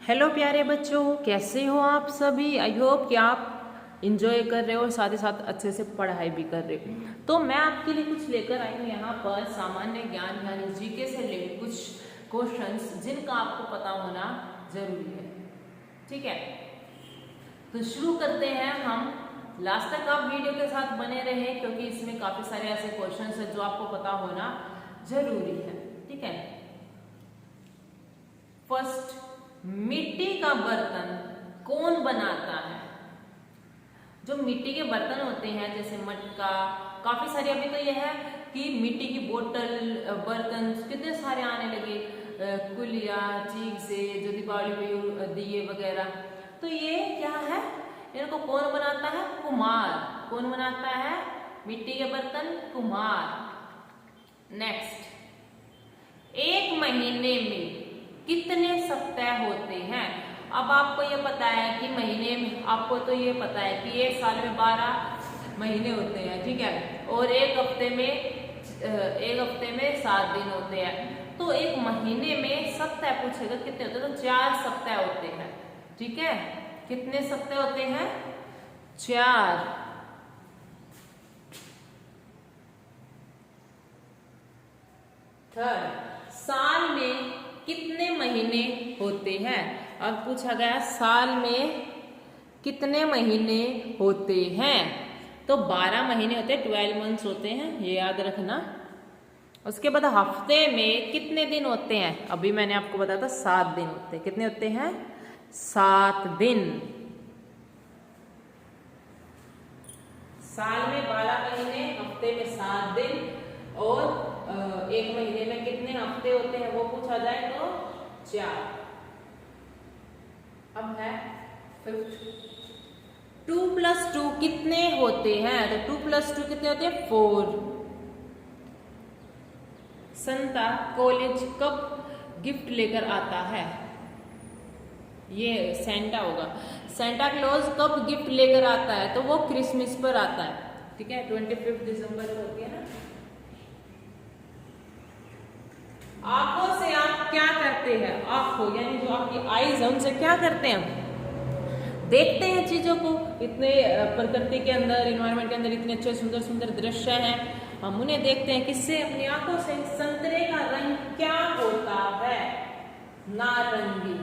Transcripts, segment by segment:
Hello प्यारे बच्चों, कैसे हो आप सभी। आई होप कि आप इंजॉय कर रहे हो और साथ ही साथ अच्छे से पढ़ाई भी कर रहे हो। तो मैं आपके लिए कुछ लेकर आई हूँ यहाँ पर सामान्य ज्ञान यानी जीके से रिलेटेड कुछ क्वेश्चंस जिनका आपको पता होना जरूरी है। ठीक है, तो शुरू करते हैं हम। लास्ट तक आप वीडियो के साथ बने रहे क्योंकि इसमें काफी सारे ऐसे क्वेश्चंस हैं जो आपको पता होना जरूरी है। ठीक है, फर्स्ट, मिट्टी का बर्तन कौन बनाता है। जो मिट्टी के बर्तन होते हैं जैसे मटका, काफी सारे, अभी तो यह है कि मिट्टी की बोतल, बर्तन कितने सारे आने लगे, कुलिया, चीज से जो दीपावली पे दिए वगैरह। तो ये क्या है, इनको कौन बनाता है, कुम्हार। कौन बनाता है मिट्टी के बर्तन, कुम्हार। नेक्स्ट, एक महीने में कितने सप्ताह होते हैं। अब आपको ये पता है कि महीने में, आपको तो ये पता है कि एक साल में 12 महीने होते हैं। ठीक है, और एक हफ्ते में 7 दिन होते हैं। तो एक महीने में सप्ताह पूछेगा कितने होते हैं, तो 4 सप्ताह होते हैं। ठीक है, कितने सप्ताह होते हैं, 4। थर्ड, साल में कितने महीने होते हैं। अब पूछा गया साल में कितने महीने होते हैं, तो 12 महीने होते हैं, 12 मंथ्स होते हैं, ये याद रखना। उसके बाद हफ्ते में कितने दिन होते हैं, अभी मैंने आपको बताया था 7 दिन होते हैं। कितने होते हैं, 7 दिन। साल में 12 महीने, हफ्ते में 7 दिन, और एक महीने में कितने हफ्ते होते हैं वो पूछा जाए तो 4। अब है 5th, 2 + 2 कितने होते हैं, तो 2 + 2 कितने होते हैं, 4। संता कॉलेज कब गिफ्ट लेकर आता है, ये सेंटा होगा। सेंटा क्लॉज कब गिफ्ट लेकर आता है, तो वो क्रिसमस पर आता है। ठीक है, 25 दिसंबर को होती है ना। आंखों से आप क्या करते हैं, आंखों यानी जो आपकी आईज है उनसे क्या करते हैं, देखते हैं चीजों को। इतने प्रकृति के अंदर, इन्वायरमेंट के अंदर इतने अच्छे सुंदर सुंदर दृश्य हैं, हम उन्हें देखते हैं किससे, अपनी आंखों से। संतरे का रंग क्या होता है, नारंगी।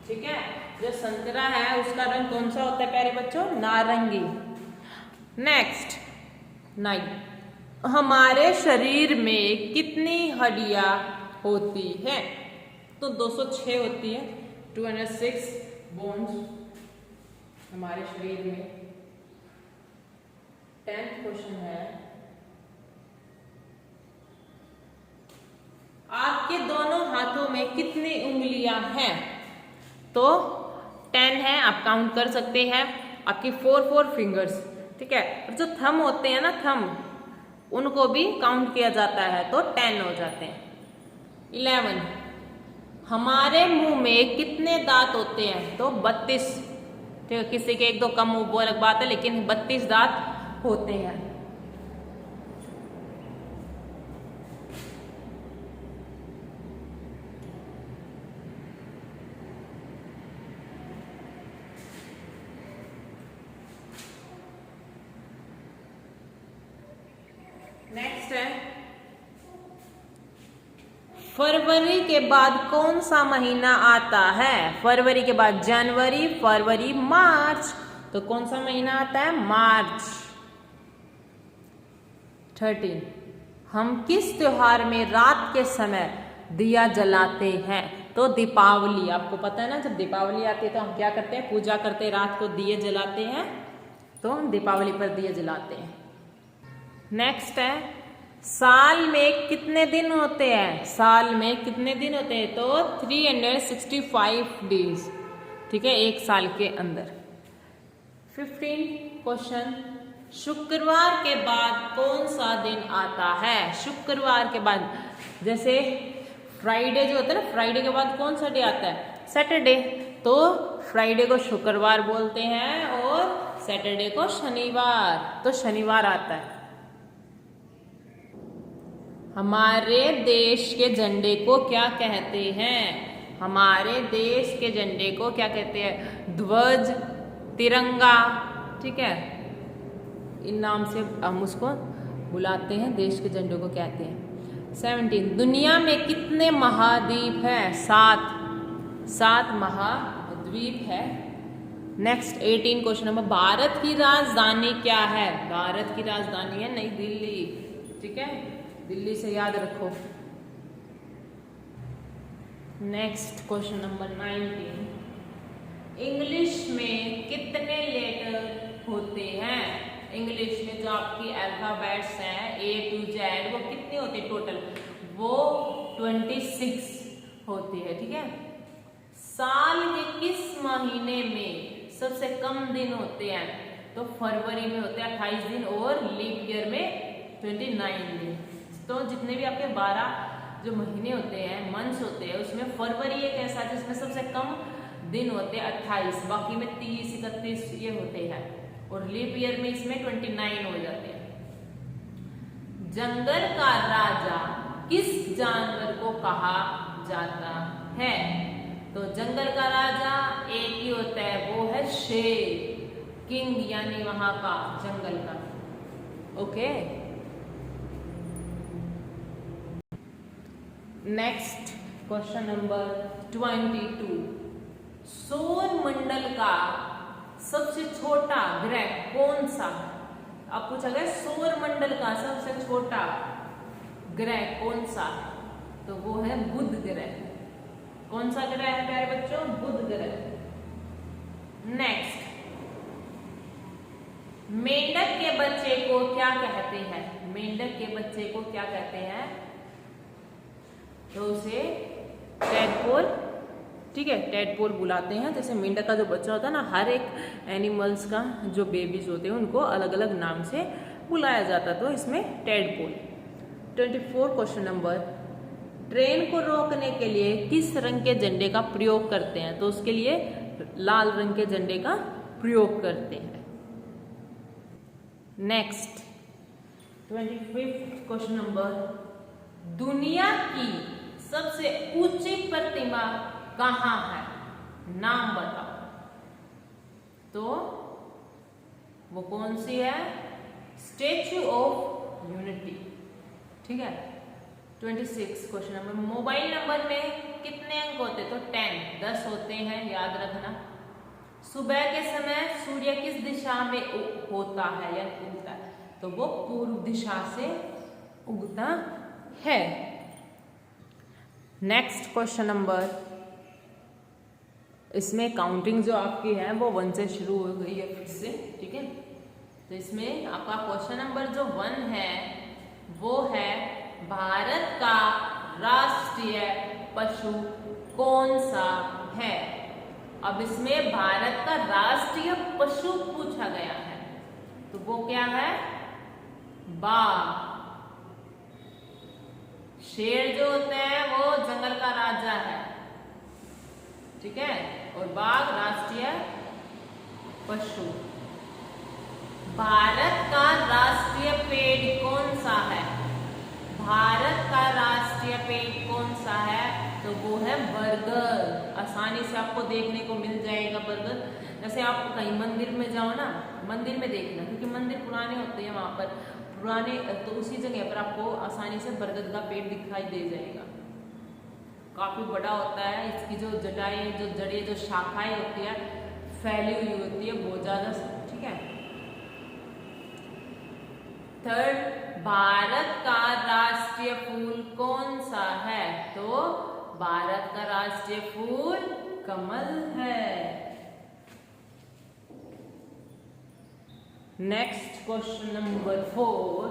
ठीक है, जो संतरा है उसका रंग कौन सा होता है प्यारे बच्चों, नारंगी। नेक्स्ट, 9, हमारे शरीर में कितनी हड्डियां होती हैं, तो 206 होती है, 206 बोन्स हमारे शरीर में। 10th क्वेश्चन है, आपके दोनों हाथों में कितनी उंगलियां हैं, तो 10 है, आप काउंट कर सकते हैं। आपकी 4 फिंगर्स। ठीक है, और जो थंब होते हैं ना, थंब, उनको भी काउंट किया जाता है तो 10 हो जाते हैं। 11, हमारे मुंह में कितने दांत होते हैं, तो 32। ठीक है, किसी के 1-2 कम वो अलग बात है, लेकिन 32 दांत होते हैं। नेक्स्ट है, फरवरी के बाद कौन सा महीना आता है, फरवरी के बाद जनवरी, फरवरी, मार्च, तो कौन सा महीना आता है, मार्च। 13, हम किस त्योहार में रात के समय दिया जलाते हैं, तो दीपावली। आपको पता है ना, जब दीपावली आती है तो हम क्या करते हैं, पूजा करते हैं, रात को दिए जलाते हैं, तो हम दीपावली पर दिए जलाते हैं। नेक्स्ट है, साल में कितने दिन होते हैं, साल में कितने दिन होते हैं, तो 365 डेज। ठीक है, एक साल के अंदर। 15 क्वेश्चन, शुक्रवार के बाद कौन सा दिन आता है, शुक्रवार के बाद, जैसे फ्राइडे जो होता है ना, फ्राइडे के बाद कौन सा डे आता है, सैटरडे, तो फ्राइडे को शुक्रवार बोलते हैं और सैटरडे को शनिवार, तो शनिवार आता है। हमारे देश के झंडे को क्या कहते हैं, हमारे देश के झंडे को क्या कहते हैं? ध्वज, तिरंगा, ठीक है, इन नाम से हम उसको बुलाते हैं, देश के झंडे को कहते हैं। 17 दुनिया में कितने महाद्वीप हैं? 7 महाद्वीप है। नेक्स्ट 18 क्वेश्चन नंबर, भारत की राजधानी क्या है? भारत की राजधानी है नई दिल्ली, ठीक है, दिल्ली से याद रखो। नेक्स्ट क्वेश्चन नंबर 19, इंग्लिश में कितने लेटर होते हैं? इंग्लिश में जो आपकी अल्फाबेट्स हैं A to Z, वो कितने होते हैं टोटल? वो 26 होती है, ठीक है। साल के किस महीने में सबसे कम दिन होते हैं? तो फरवरी में होते हैं 28 दिन और लीप ईयर में 29 दिन। तो जितने भी आपके 12 जो महीने होते हैं, मंथ्स होते हैं, उसमें फरवरी एक ऐसा है जिसमें सबसे कम दिन होते हैं 28, बाकी में 30, 31 ये होते हैं, और लीप ईयर में इसमें 29 हो जाते हैं। जंगल का राजा किस जानवर को कहा जाता है? तो जंगल का राजा एक ही होता है, वो है शेर, किंग यानी वहां का जंगल का। ओके, नेक्स्ट क्वेश्चन नंबर 22, सौर मंडल का सबसे छोटा ग्रह कौन सा है? अब पूछा गया सौर मंडल का सबसे छोटा ग्रह कौन सा है? तो वो है बुध ग्रह। कौन सा ग्रह है प्यारे बच्चों? बुध ग्रह। नेक्स्ट, मेंढक के बच्चे को क्या कहते हैं? मेंढक के बच्चे को क्या कहते हैं? तो उसे टैडपोल, ठीक है, टैडपोल बुलाते हैं। जैसे मेंढक का जो बच्चा होता है ना, हर एक एनिमल्स का जो बेबीज होते हैं उनको अलग अलग नाम से बुलाया जाता, तो इसमें टैडपोल। 24 क्वेश्चन नंबर, ट्रेन को रोकने के लिए किस रंग के झंडे का प्रयोग करते हैं? तो उसके लिए लाल रंग के झंडे का प्रयोग करते हैं। नेक्स्ट 25 क्वेश्चन नंबर, दुनिया की सबसे ऊंची प्रतिमा कहां है? नाम बताओ। तो वो कौन सी है? स्टैच्यू ऑफ यूनिटी, ठीक है। 26 क्वेश्चन नंबर, मोबाइल नंबर में कितने अंक होते? तो 10 होते हैं, याद रखना। सुबह के समय सूर्य किस दिशा में होता है या उगता है? तो वो पूर्व दिशा से उगता है। नेक्स्ट क्वेश्चन नंबर, इसमें काउंटिंग जो आपकी है वो 1 से शुरू हो गई है फिर से, ठीक है। तो इसमें आपका क्वेश्चन नंबर जो 1 है वो है, भारत का राष्ट्रीय पशु कौन सा है? अब इसमें भारत का राष्ट्रीय पशु पूछा गया है, तो वो क्या है? बाघ। शेर जो होते हैं वो जंगल का राजा है, ठीक है, और बाघ राष्ट्रीय पशु। भारत का राष्ट्रीय पेड़ कौन सा है? भारत का राष्ट्रीय पेड़ कौन सा है? तो वो है बरगद। आसानी से आपको देखने को मिल जाएगा बरगद। जैसे आप कहीं मंदिर में जाओ ना, मंदिर में देखना, क्योंकि मंदिर पुराने होते हैं वहां पर, पुराने, तो उसी जगह पर आपको आसानी से बरगद का पेड़ दिखाई दे जाएगा। काफी बड़ा होता है, इसकी जो जटाएं, जो जड़ें, जो शाखाएं होती है फैली हुई होती है बहुत ज्यादा, ठीक है। थर्ड, भारत का राष्ट्रीय फूल कौन सा है? तो भारत का राष्ट्रीय फूल कमल है। नेक्स्ट क्वेश्चन नंबर 4,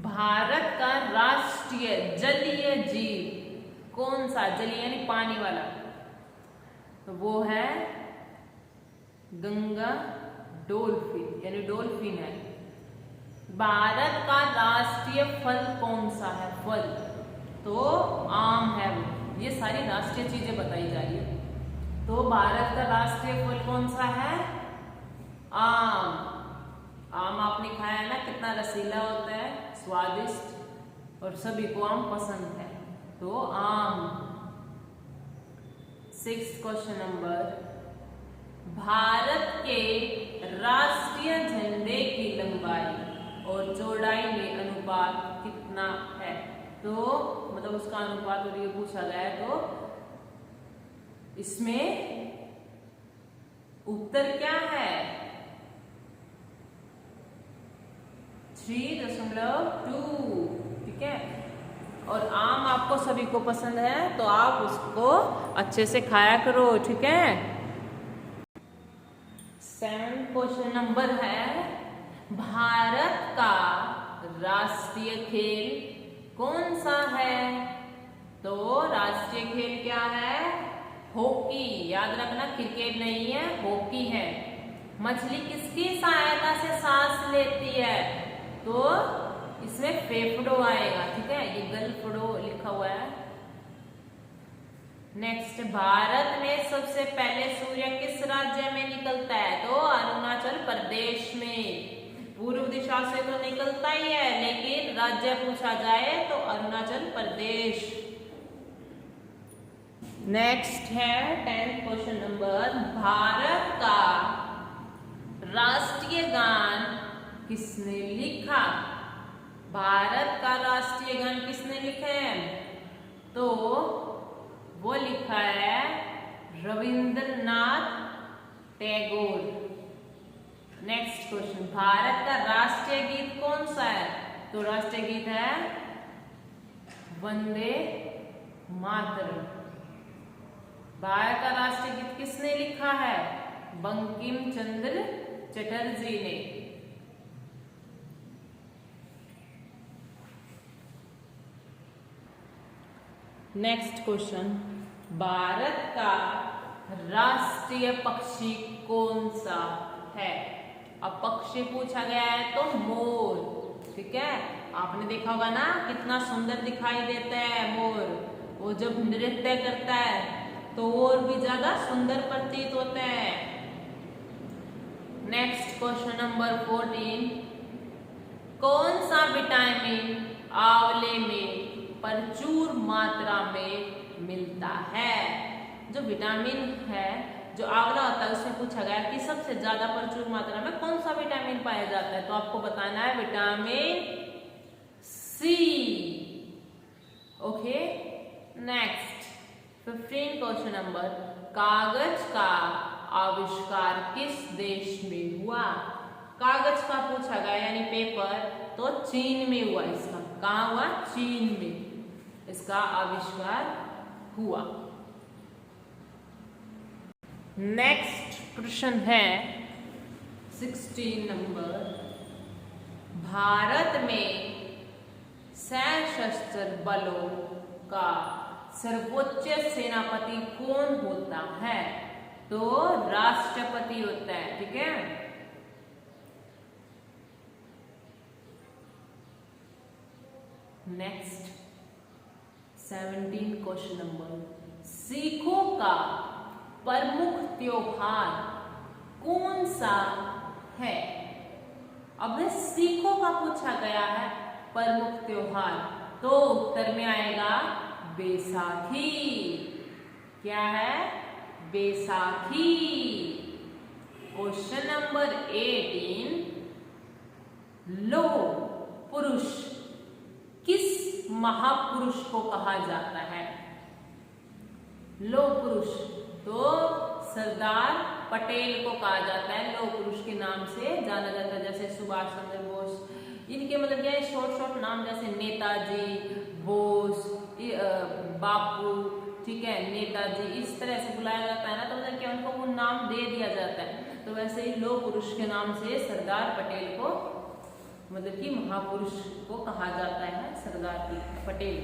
भारत का राष्ट्रीय जलीय जीव कौन सा? जलीय यानी पानी वाला, तो वो है गंगा डॉल्फिन, यानी डॉल्फिन है। भारत का राष्ट्रीय फल कौन सा है? फल तो आम है। ये सारी राष्ट्रीय चीजें बताई जा रही है। तो भारत का राष्ट्रीय फल कौन सा है? आम। आम आपने खाया है ना, कितना रसीला होता है, स्वादिष्ट, और सभी को आम पसंद है, तो आम। 6th क्वेश्चन नंबर, भारत के राष्ट्रीय झंडे की लंबाई और चौड़ाई में अनुपात कितना है? तो मतलब उसका अनुपात और ये पूछा गया है, तो इसमें उत्तर क्या है? 3.2, ठीक है। और आम आपको सभी को पसंद है तो आप उसको अच्छे से खाया करो, ठीक है। 7th क्वेश्चन नंबर है, भारत का राष्ट्रीय खेल कौन सा है? तो राष्ट्रीय खेल क्या है? हॉकी। याद रखना, क्रिकेट नहीं है, हॉकी है। मछली किसकी सहायता से सांस लेती है? तो इसमें फेफड़ो आएगा, ठीक है, ये गलफड़ो लिखा हुआ है। नेक्स्ट, भारत में सबसे पहले सूर्य किस राज्य में निकलता है? तो अरुणाचल प्रदेश में। पूर्व दिशा से तो निकलता ही है, लेकिन राज्य पूछा जाए तो अरुणाचल प्रदेश। नेक्स्ट है 10th क्वेश्चन नंबर, भारत का राष्ट्रीय गान किसने लिखा? भारत का राष्ट्रीय गान किसने लिखा है? तो वो लिखा है रविंद्रनाथ टैगोर। नेक्स्ट क्वेश्चन, भारत का राष्ट्रीय गीत कौन सा है? तो राष्ट्रीय गीत है वंदे मातरम। भारत का राष्ट्रीय गीत किसने लिखा है? बंकिम चंद्र चटर्जी ने। नेक्स्ट क्वेश्चन, भारत का राष्ट्रीय पक्षी कौन सा है? अब पक्षी पूछा गया है तो मोर, ठीक है। आपने देखा होगा ना कितना सुंदर दिखाई देता है मोर। वो जब नृत्य करता है तो और भी ज्यादा सुंदर प्रतीत होता है। नेक्स्ट क्वेश्चन नंबर 14, कौन सा विटामिन आंवले में प्रचुर मात्रा में मिलता है? जो विटामिन है, जो आंवला होता है, उसमें पूछा गया कि सबसे ज्यादा प्रचुर मात्रा में कौन सा विटामिन पाया जाता है? तो आपको बताना है vitamin C. Okay. Next 15 question number, कागज का आविष्कार किस देश में हुआ? कागज का पूछा गया यानी पेपर, तो चीन में हुआ। इसका कहाँ हुआ? चीन में इसका आविष्कार हुआ। नेक्स्ट प्रश्न है 16 नंबर, भारत में सशस्त्र बलों का सर्वोच्च सेनापति कौन होता है? तो राष्ट्रपति होता है, ठीक है। नेक्स्ट 17 क्वेश्चन नंबर, सिखों का प्रमुख त्योहार कौन सा है? अब सिखों का पूछा गया है प्रमुख त्योहार, तो उत्तर में आएगा बैसाखी। क्या है? बैसाखी। क्वेश्चन नंबर 18, लौह पुरुष किस महापुरुष को कहा जाता है? लौह पुरुष तो सरदार पटेल को कहा जाता है, लौह पुरुष के नाम से जाना जाता है। जैसे सुभाष चंद्र बोस, इनके मतलब क्या है, शॉर्ट शॉर्ट नाम, जैसे नेताजी, बोस, बापू, ठीक है, नेताजी, इस तरह से बुलाया जाता है ना, तो मतलब क्या उनको वो नाम दे दिया जाता है। तो वैसे ही लौह पुरुष के नाम से सरदार पटेल को मतलब कि महापुरुष को कहा जाता है, सरदार पटेल।